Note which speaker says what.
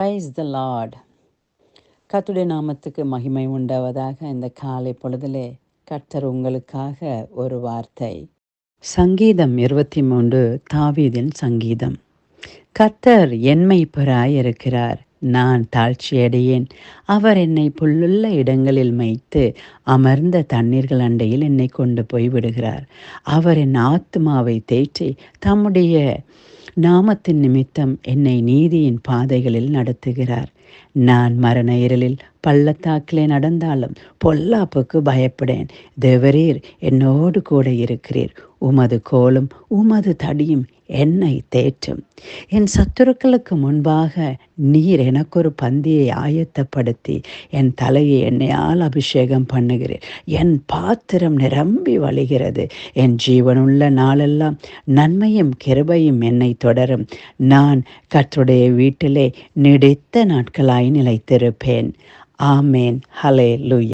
Speaker 1: Praise the Lord. கர்த்தருடைய நாமத்துக்கு மகிமை உண்டாவதாக. இந்த காலை பொழுதிலே கர்த்தர் உங்களுக்காக ஒரு வார்த்தை. சங்கீதம் 23, தாவீதின் சங்கீதம். கர்த்தர் என் மேய்ப்பராய் இருக்கிறார், நான் தாழ்ச்சியடையேன். அவர் என்னை புல்லுள்ள இடங்களில் மேய்த்து அமர்ந்த தண்ணீர்கள் அண்டையில் என்னை கொண்டு போய் விடுகிறார். அவர் என் ஆத்துமாவை தேற்றி தம்முடைய நாமத்தின் நிமித்தம் என்னை நீதியின் பாதைகளில் நடத்துகிறார். நான் மரண இருளில் பள்ளத்தாக்கிலே நடந்தாலும் பொல்லாப்புக்கு பயப்படேன். தேவரீர் என்னோடு கூட இருக்கிறீர். உமது கோலும் உமது தடியும் என்னை தேற்றும். என் சத்துருக்களுக்கு முன்பாக நீர் எனக்கொரு பந்தியை ஆயத்தப்படுத்தி என் தலையை எண்ணெயால் அபிஷேகம் பண்ணுகிறீர். என் பாத்திரம் நிரம்பி வழிகிறது. என் ஜீவனுள்ள நாளெல்லாம் நன்மையும் கிருபையும் என்னை தொடரும். நான் கர்த்தருடைய வீட்டிலே நீடித்த நாட்களாய் நிலைத்திருப்பேன். ஆமேன். ஹல்லேலூயா.